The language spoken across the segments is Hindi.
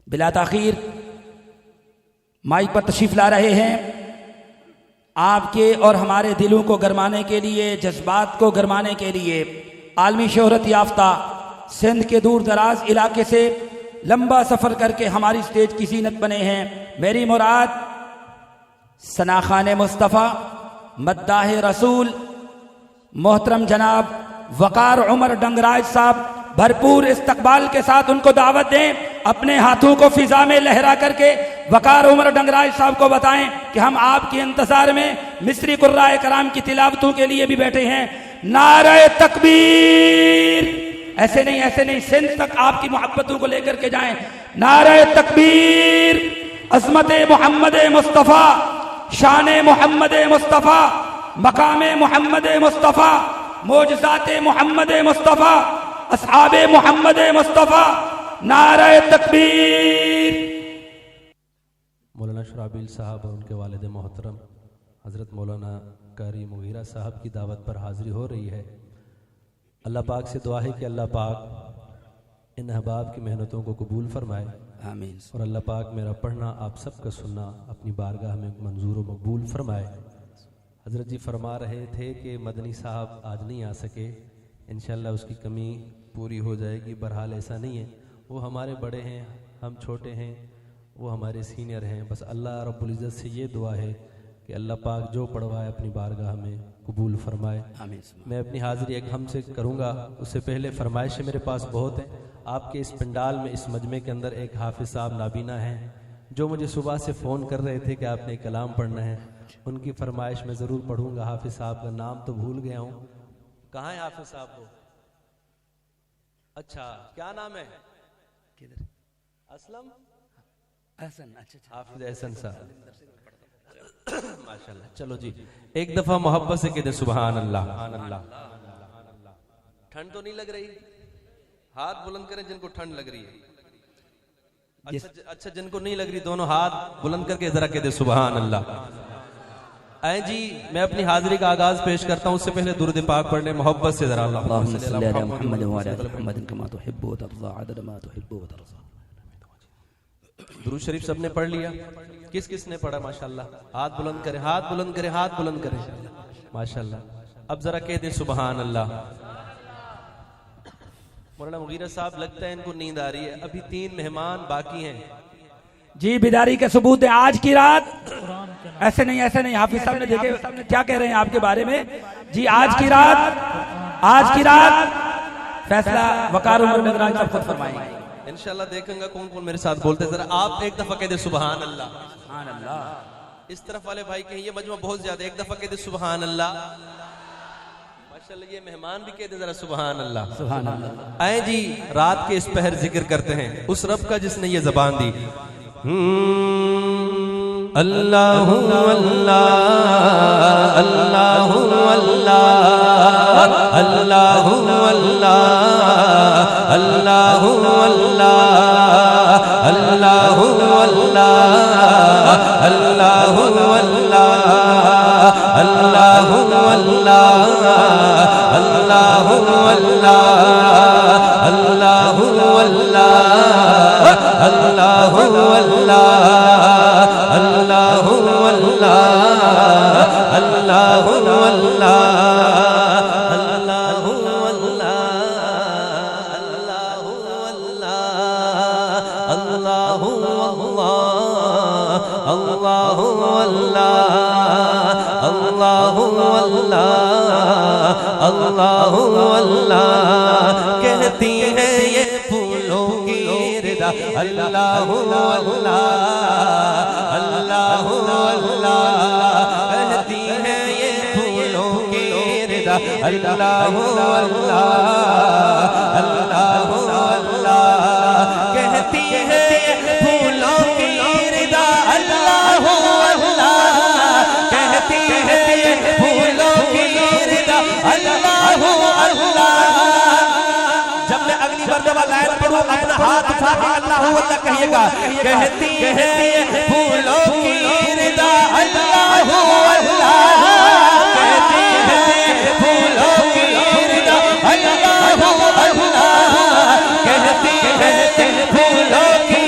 बिला ताखीर माइक पर तशरीफ ला रहे हैं आपके और हमारे दिलों को गरमाने के लिए, जज्बात को गरमाने के लिए आलमी शोहरत याफ्ता सिंध के दूर दराज इलाके से लंबा सफ़र करके हमारी स्टेज की जीनत बने हैं। मेरी मुराद सना खान मुस्तफ़ा मद्दाह रसूल मोहतरम जनाब वकार उमर डंगराज साहब, भरपूर इस्तकबाल के साथ उनको दावत दें। अपने हाथों को फिजा में लहरा करके वकार उमर डंगराज साहब को बताएं कि हम आपके इंतजार में मिस्री कुर्राए कराम की तिलावतों के लिए भी बैठे हैं। नारे तकबीर, ऐसे नहीं, सिंध तक आपकी मोहब्बतों को लेकर के जाएं। नारे तकबीर, अज़मत मोहम्मद मुस्तफ़ा, शान मोहम्मद मुस्तफ़ा, मकाम मोहम्मद मुस्तफ़ा, मोजज़ात मोहम्मद मुस्तफ़ा, अस्हाबे मोहम्मद मुस्तफ़ा, नारे तकबीर। मौलाना शुराबिल साहब और उनके वालिद मोहतरम हज़रत मौलाना कारी मुगीरा साहब की दावत पर हाज़िरी हो रही है। अल्लाह पाक से दुआ है कि अल्लाह पाक इन अहबाब की मेहनतों को कबूल फरमाए, आमीन। और अल्लाह पाक मेरा पढ़ना आप सबका सुनना अपनी बारगाह में मंजूर व मकबूल फरमाए। हज़रत जी फरमा रहे थे कि मदनी साहब आज नहीं आ सके, इंशाअल्लाह उसकी कमी पूरी हो जाएगी। बहरहाल ऐसा नहीं है, वो हमारे बड़े हैं, हम छोटे हैं, वो हमारे सीनियर हैं। बस अल्लाह रब्बुल इज़्ज़त से ये दुआ है कि अल्लाह पाक जो पढ़वाए अपनी बारगाह में कबूल फरमाए, आमीन। मैं अपनी हाज़िरी एक हम से करूँगा, उससे पहले फरमाइशें मेरे पास बहुत हैं। आपके इस पंडाल में, इस मजमे के अंदर एक हाफिज़ साहब नाबीना हैं जो मुझे सुबह से फ़ोन कर रहे थे कि आपने कलाम पढ़ना है। उनकी फरमाइश मैं ज़रूर पढ़ूँगा। हाफिज़ साहब का नाम तो भूल गया हूँ, कहाँ है हाफिज़ साहब को? अच्छा, क्या नाम है? किधर? असलम हसन। अच्छा, हाफिज़ हसन साहब, माशाल्लाह। चलो जी, एक दफ़ा मोहब्बत से कहते सुभान अल्लाह। ठंड तो नहीं लग रही? हाथ बुलंद करें जिनको ठंड लग रही है। अच्छा, जिनको नहीं लग रही दोनों हाथ बुलंद करके जरा कहते सुभान अल्लाह। आए जी, मैं अपनी हाजिरी का आगाज पेश करता हूँ। उससे पहले दुरूद पाक पढ़ने मोहब्बत से जरा दुरूद शरीफ सबने पढ़ लिया? किस किस ने पढ़ा? माशाल्लाह, हाथ बुलंद करें, हाथ बुलंद करें, हाथ बुलंद करें, माशाल्लाह। अब जरा कह दे सुभान अल्लाह। मौलाना मुगीरा साहब, लगता है इनको नींद आ रही है। अभी 3 मेहमान बाकी हैं जी। बेदारी के सबूत है। आज की रात ऐसे नहीं हाफिज साहब ने देखे क्या कह रहे हैं आपके बारे में जी। आज की रात फैसला वकार उमर डंगराज साहब खुद फरमाएंगे इंशाल्लाह। देखूंगा कौन कौन मेरे साथ बोलते हैं। जरा आप एक दफा कह दे सुभान अल्लाह। सुभान अल्लाह। इस तरफ वाले भाई कहें, ये मजमा बहुत ज्यादा, एक दफा कह दे सुभान अल्लाह। माशाल्लाह, ये मेहमान भी कह दे जरा सुभान अल्लाह। सुभान अल्लाह। आए जी, रात के इस पहर जिक्र करते हैं उस रब का जिसने ये जबान दी। अल्लाह अल्लाह अल्लाह अल्लाह अल्लाह अल्लाह अल्लाह अल्लाह अल्लाह अल्लाह अल्लाह अल्लाह अल्लाह अल्लाह अल्लाह अल्लाह अल्लाह कहती है ये फूलों की रिदा। अल्लाह अल्लाह अल्लाह अल्लाह कहती है ये फूलों की रिदा। अल्लाह अल्लाह अल्लाह अल्लाह कहती है फूलों की रिदा। अल्लाह अल्लाह कहती है फूलों की रिदा। अल्लाह अल्लाह। जब मैं अगली मर्तबा लाइन पढ़ूं अपना हाथ उठा के अल्लाह अल्लाह कहिएगा। कहती है फूलों की रिदा। अल्लाह अल्लाह कहती है फूलों की रिदा। अल्लाह अल्लाह कहती है फूलों की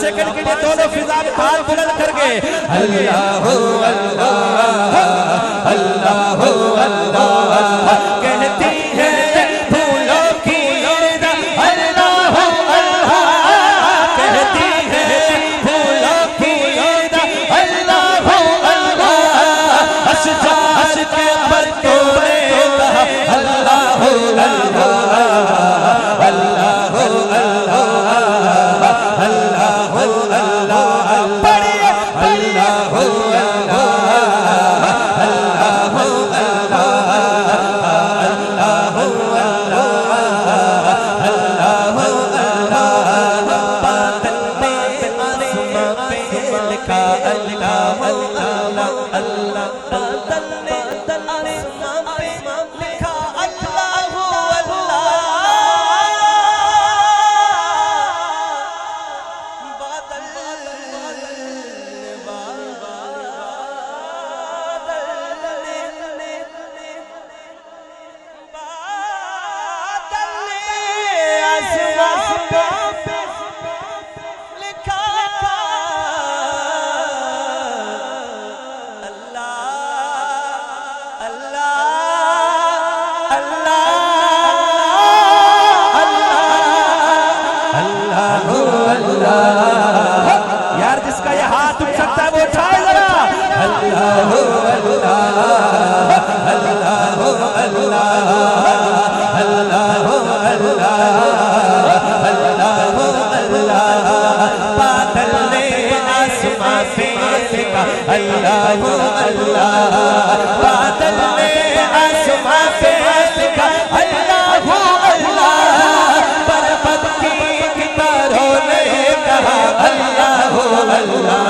सेकंड के लिए दोनों फिजा में हाथ बुलंद करके अल्लाह अल्लाह अल्लाह अल्लाह कहती है फूलों की अल्लाह अल्लाह कहती है फूलों की अल्लाह अल्लाह अशजार के पत्तों ने कहा अल्लाह अल्लाह अल्लाह अल्लाह अल्लाह पढ़िए अल्लाह यार जिसका ये हाथ उठ सकता है वो उठाए जरा अल्लाह अल्लाह अल्लाह बादल ने आसमां पे लिखा अल्लाह अल्लाह बादल ने आसमां पे लिखा अल्लाह अल्लाह पर्वत की कितारों ने कहा अल्लाह अल्लाह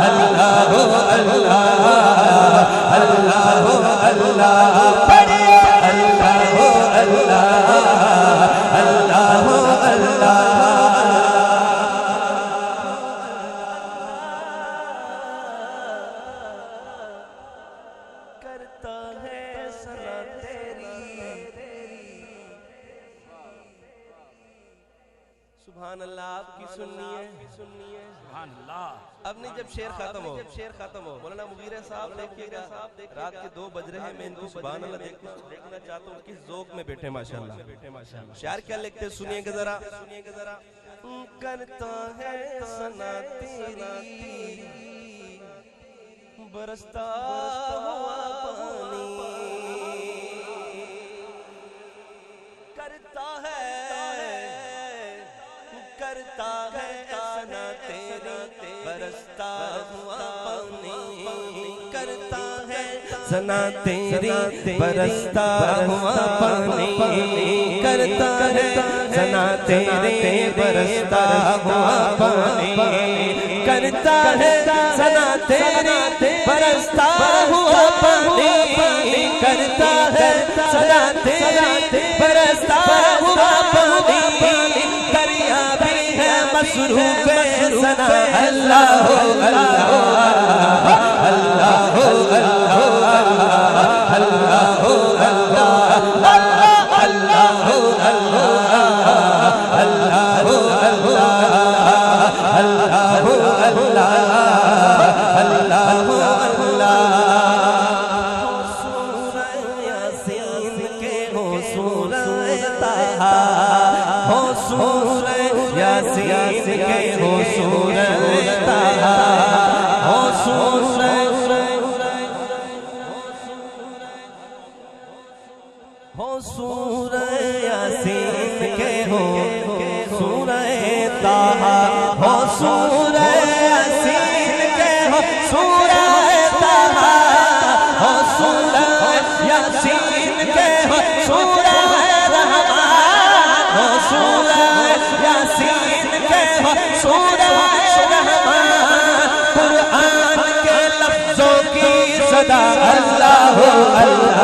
अल्लाह अल्लाह अल्लाह अल्लाह पढ़िए अल्लाह अल्लाह अल्लाह अल्लाह करता है सना तेरी सुभान अल्लाह आपकी सुनिए सुभान अल्लाह। अब नहीं, जब शेर खत्म हो मौलाना मुगीरा साहब देखिएगा, रात के 2 बज रहे हैं, मैं इनको सुभान अल्लाह देखना चाहता हूँ किस ज़ौक़ में बैठे माशाअल्लाह। शायर क्या लिखते सुनिएगा जरा। करता है सना तेरी बरसता हुआ पानी, करता है सना तेरी बरसता हुआ पानी, करता है सना तेरी बरसता हुआ पानी, करता है सना तेरे बरसता हुआ पानी, करता है सना तेरी बरसता हुआ पानी, करता है सना तेरी बरसता हुआ पानी, दरिया भी है मसरूफ सना अल्लाह अल्लाह अल्लाह अल्लाह अल्लाह अल्लाह अल्लाह